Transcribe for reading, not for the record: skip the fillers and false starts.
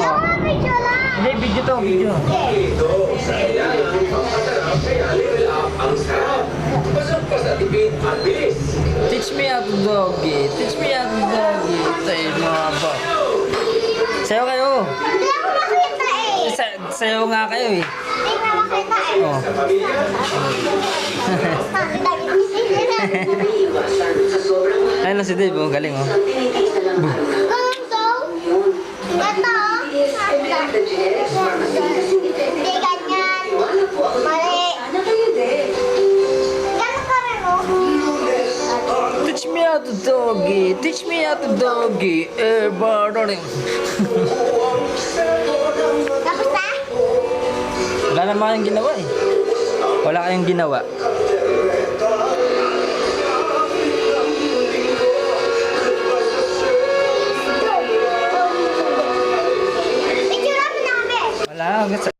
Oh. Picture lang. Hindi, video to, video. Ito, saya ng pampasarap kaya level up ang sarap. Pasok sa tipid at bilis. Teach me how to doggy. Teach me how to doggy. Tayo mga ba. Sayo kayo. Hindi ako makita eh. Sayo nga kayo eh. Hindi na makita eh. Oh. Sa pamilya, Ayun lang si Dave, oh. Galing oh. Ganito. Ito. Hindi ganyan. Mali. Ganun ka rin oh. Teach me how to doggy. Teach me how to doggy. Darling. Tapos na? Wala naman kayong ginawa eh. Wala kayong ginawa. Picture namin na kami. Wala.